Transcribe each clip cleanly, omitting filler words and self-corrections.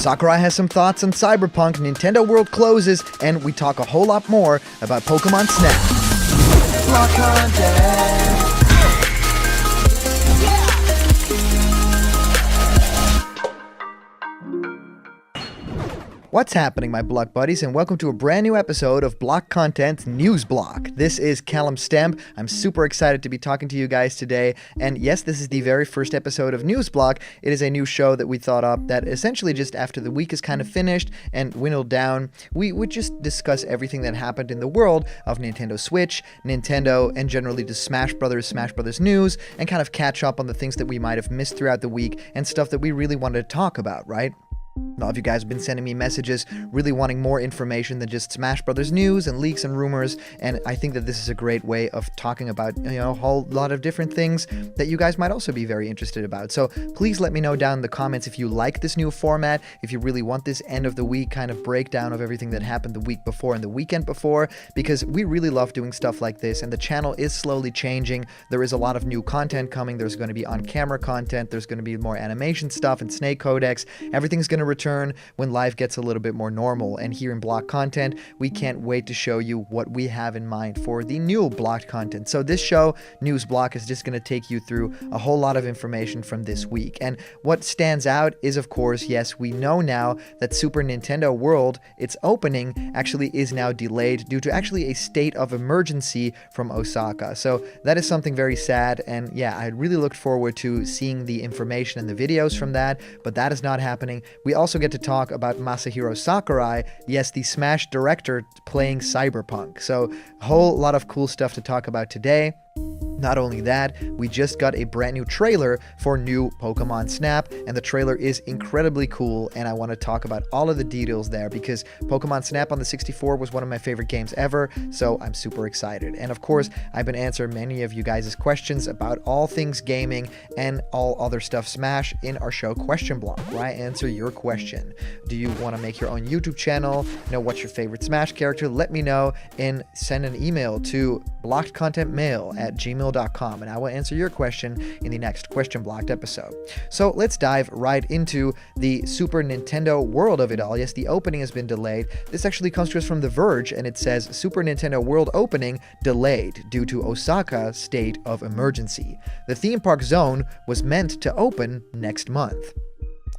Sakurai has some thoughts on Cyberpunk, Nintendo World closes, and we talk a whole lot more about Pokemon Snap. Block content. What's happening, my Block buddies, and welcome to a brand new episode of Block Content's NewsBlock. This is Callum. I'm super excited to be talking to you guys today, and yes, this is the very first episode of NewsBlock. It is a new show that we thought up that essentially just after the week is kind of finished and dwindled down, we would just discuss everything that happened in the world of Nintendo Switch, Nintendo, and generally just Smash Brothers news, and kind of catch up on the things that we might have missed throughout the week and stuff that we really wanted to talk about, right? A lot of you guys have been sending me messages really wanting more information than just Smash Brothers news and leaks and rumors, and I think that this is a great way of talking about, a whole lot of different things that you guys might also be very interested about. So please let me know down in the comments if you like this new format, if you really want this end of the week kind of breakdown of everything that happened the week before and the weekend before, because we really love doing stuff like this, and the channel is slowly changing. There is a lot of new content coming. There's going to be on-camera content. There's going to be more animation stuff and Snake Codex. Everything's going to return when life gets a little bit more normal, and here in Block Content we can't wait to show you what we have in mind for the new blocked content. So this show, NewsBlock, is just going to take you through a whole lot of information from this week, and what stands out is, of course, yes, we know now that Super Nintendo World, its opening, actually is now delayed due to actually a state of emergency from Osaka. So that is something very sad, and yeah, I really looked forward to seeing the information and the videos from that, but that is not happening. We also get to talk about Masahiro Sakurai, yes, the Smash director playing Cyberpunk. So a whole lot of cool stuff to talk about today. Not only that, we just got a brand new trailer for new Pokemon Snap, and the trailer is incredibly cool, and I want to talk about all of the details there because Pokemon Snap on the 64 was one of my favorite games ever, so I'm super excited. And of course, I've been answering many of you guys' questions about all things gaming and all other stuff Smash in our show Question Block, where I answer your question. Do you want to make your own YouTube channel? What's your favorite Smash character? Let me know and send an email to blockedcontentmail@gmail.com, and I will answer your question in the next Question Blocked episode. So let's dive right into the Super Nintendo World of it all. Yes, the opening has been delayed. This actually comes to us from The Verge, and it says Super Nintendo World opening delayed due to Osaka state of emergency. The theme park zone was meant to open next month.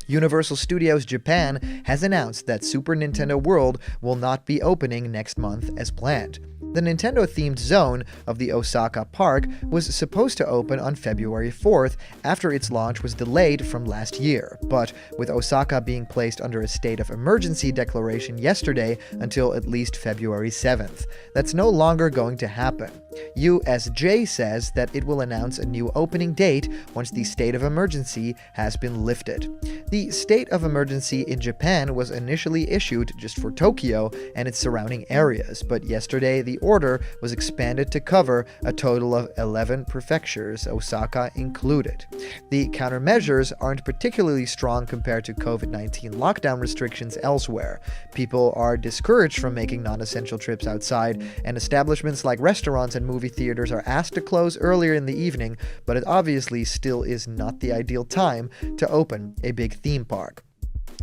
Universal Studios Japan has announced that Super Nintendo World will not be opening next month as planned. The Nintendo-themed zone of the Osaka park was supposed to open on February 4th after its launch was delayed from last year, but with Osaka being placed under a state of emergency declaration yesterday until at least February 7th. That's no longer going to happen. USJ says that it will announce a new opening date once the state of emergency has been lifted. The state of emergency in Japan was initially issued just for Tokyo and its surrounding areas, but yesterday the order was expanded to cover a total of 11 prefectures, Osaka included. The countermeasures aren't particularly strong compared to COVID-19 lockdown restrictions elsewhere. People are discouraged from making non-essential trips outside, and establishments like restaurants and movie theaters are asked to close earlier in the evening, but it obviously still is not the ideal time to open a big theme park.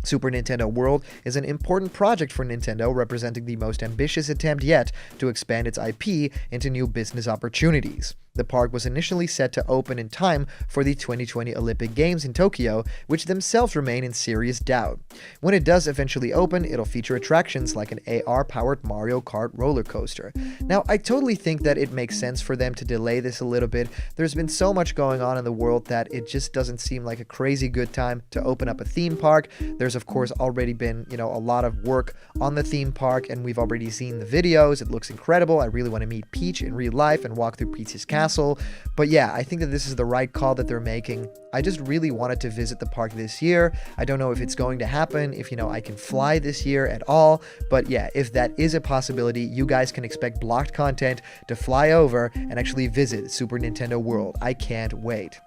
Super Nintendo World is an important project for Nintendo, representing the most ambitious attempt yet to expand its IP into new business opportunities. The park was initially set to open in time for the 2020 Olympic Games in Tokyo, which themselves remain in serious doubt. When it does eventually open, it'll feature attractions like an AR-powered Mario Kart roller coaster. Now, I totally think that it makes sense for them to delay this a little bit. There's been so much going on in the world that it just doesn't seem like a crazy good time to open up a theme park. There's, of course, already been, a lot of work on the theme park, and we've already seen the videos. It looks incredible. I really want to meet Peach in real life and walk through Peach's castle. But yeah, I think that this is the right call that they're making. I just really wanted to visit the park this year. I don't know if it's going to happen, if I can fly this year at all, but yeah, if that is a possibility, you guys can expect blocked content to fly over and actually visit Super Nintendo World. I can't wait.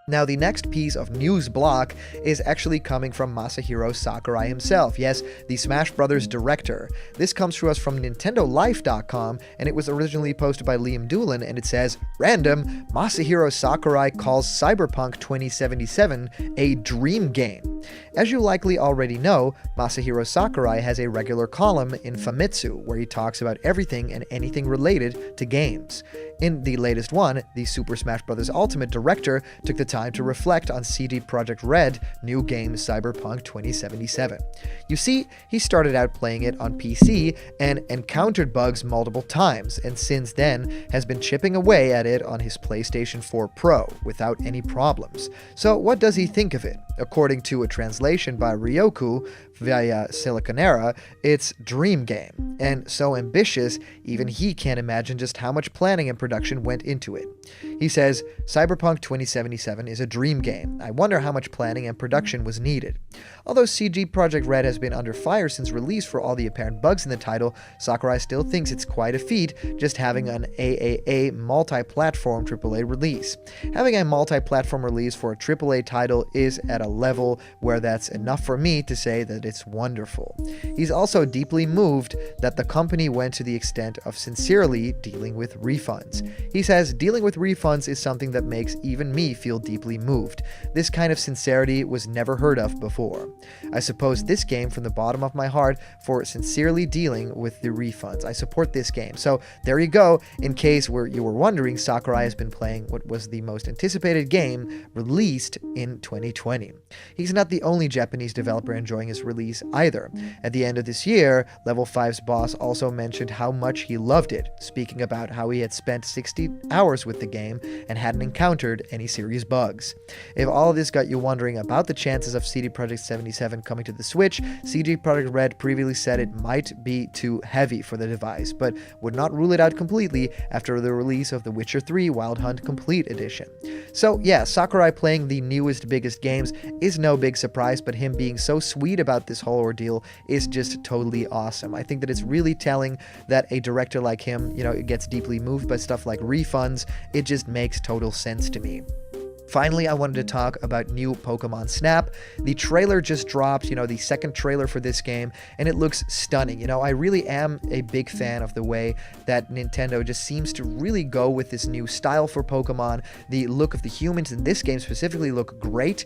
Now, the next piece of NewsBlock is actually coming from Masahiro Sakurai himself. Yes, the Smash Bros. Director. This comes to us from NintendoLife.com, and it was originally posted by Liam Doolin, and it says, "Random, Masahiro Sakurai calls Cyberpunk 2077 a dream game." As you likely already know, Masahiro Sakurai has a regular column in Famitsu, where he talks about everything and anything related to games. In the latest one, the Super Smash Bros. Ultimate director took the time to reflect on CD Projekt Red new game Cyberpunk 2077. You see, he started out playing it on PC and encountered bugs multiple times, and since then has been chipping away at it on his PlayStation 4 Pro without any problems. So what does he think of it? According to a translation by Ryoku via Siliconera, it's dream game, and so ambitious even he can't imagine just how much planning and production went into it. He says, "Cyberpunk 2077 is a dream game. I wonder how much planning and production was needed." Although CD Projekt Red has been under fire since release for all the apparent bugs in the title, Sakurai still thinks it's quite a feat just having an AAA multi-platform AAA release. Having a multi-platform release for a AAA title is at a level where that's enough for me to say that it's wonderful. He's also deeply moved that the company went to the extent of sincerely dealing with refunds. He says, "Dealing with refunds is something that makes even me feel deeply moved. This kind of sincerity was never heard of before. I suppose this game from the bottom of my heart for sincerely dealing with the refunds. I support this game." So there you go. In case you were wondering, Sakurai has been playing what was the most anticipated game released in 2020. He's not the only Japanese developer enjoying his release either. At the end of this year, Level 5's boss also mentioned how much he loved it, speaking about how he had spent 60 hours with the game and hadn't encountered any serious bugs. If all of this got you wondering about the chances of CD Projekt 77 coming to the Switch, CD Projekt Red previously said it might be too heavy for the device, but would not rule it out completely after the release of The Witcher 3 Wild Hunt Complete Edition. So yeah, Sakurai playing the newest, biggest games is no big surprise, but him being so sweet about this whole ordeal is just totally awesome. I think that it's really telling that a director like him, gets deeply moved by stuff like refunds. It just makes total sense to me. Finally, I wanted to talk about new Pokemon Snap. The trailer just dropped, the second trailer for this game, and it looks stunning. I really am a big fan of the way that Nintendo just seems to really go with this new style for Pokemon. The look of the humans in this game specifically look great,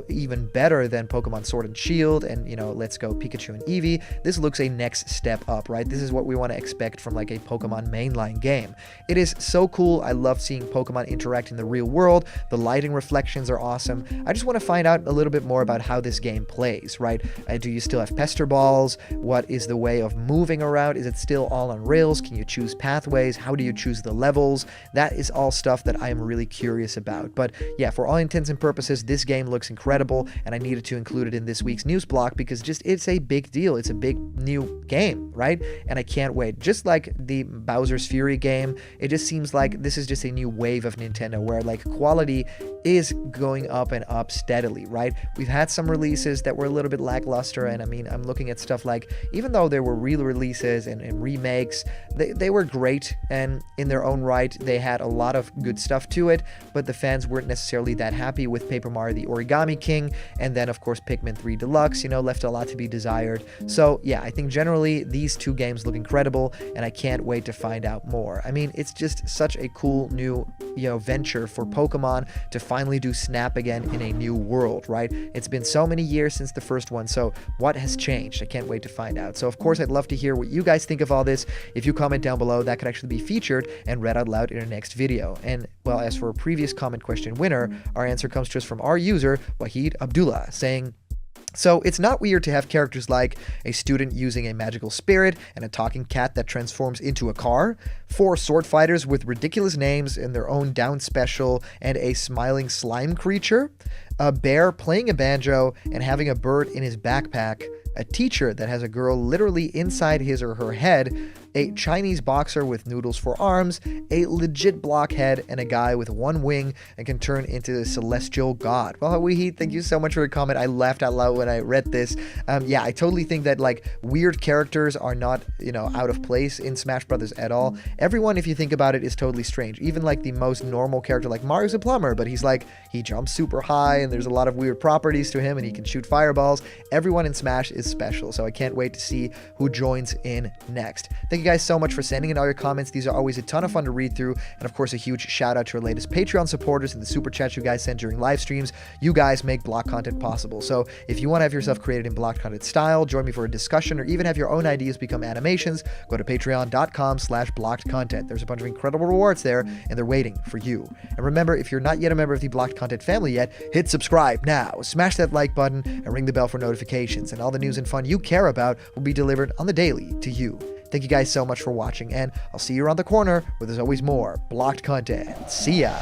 even better than Pokemon Sword and Shield and, Let's Go Pikachu and Eevee. This looks a next step up, right? This is what we want to expect from like a Pokemon mainline game. It is so cool. I love seeing Pokemon interact in the real world. The lighting reflections are awesome. I just want to find out a little bit more about how this game plays, right? Do you still have pester balls? What is the way of moving around? Is it still all on rails? Can you choose pathways? How do you choose the levels? That is all stuff that I am really curious about. But yeah, for all intents and purposes, this game looks incredible, and I needed to include it in this week's news block because it's a big deal. It's a big new game, right? And I can't wait. Just like the Bowser's Fury game, it just seems like this is just a new wave of Nintendo where like quality is going up and up steadily, right? We've had some releases that were a little bit lackluster, and I mean, I'm looking at stuff like, even though there were real releases and remakes, they were great, and in their own right, they had a lot of good stuff to it, but the fans weren't necessarily that happy with Paper Mario the Origami King, and then of course Pikmin 3 Deluxe, left a lot to be desired. So yeah, I think generally these two games look incredible, and I can't wait to find out more. I mean, it's just such a cool new, venture for Pokemon to finally do Snap again in a new world, right? It's been so many years since the first one, so what has changed? I can't wait to find out. So of course, I'd love to hear what you guys think of all this. If you comment down below, that could actually be featured and read out loud in our next video. And well, as for a previous comment question winner, our answer comes to us from our user, Wahid Abdullah, saying, "So it's not weird to have characters like a student using a magical spirit and a talking cat that transforms into a car, 4 sword fighters with ridiculous names and their own down special, and a smiling slime creature. a bear playing a banjo and having a bird in his backpack, a teacher that has a girl literally inside his or her head, a Chinese boxer with noodles for arms, a legit blockhead, and a guy with one wing and can turn into a celestial god. Well, Weehee, thank you so much for your comment. I laughed out loud when I read this. Yeah, I totally think that like weird characters are not, out of place in Smash Brothers at all. Everyone, if you think about it, is totally strange. Even like the most normal character, like Mario's a plumber, but he jumps super high and there's a lot of weird properties to him and he can shoot fireballs. Everyone in Smash is special, so I can't wait to see who joins in next. Thank you guys so much for sending in all your comments. These are always a ton of fun to read through. And of course, a huge shout out to our latest Patreon supporters and the super chats you guys send during live streams. You guys make block content possible. So if you want to have yourself created in block content style, join me for a discussion, or even have your own ideas become animations, go to patreon.com/blockedcontent. There's a bunch of incredible rewards there, and they're waiting for you. And remember, if you're not yet a member of the Blocked Content family yet, hit subscribe now, smash that like button, and ring the bell for notifications, and all the news and fun you care about will be delivered on the daily to you. Thank you guys so much for watching, and I'll see you around the corner where there's always more blocked content. See ya!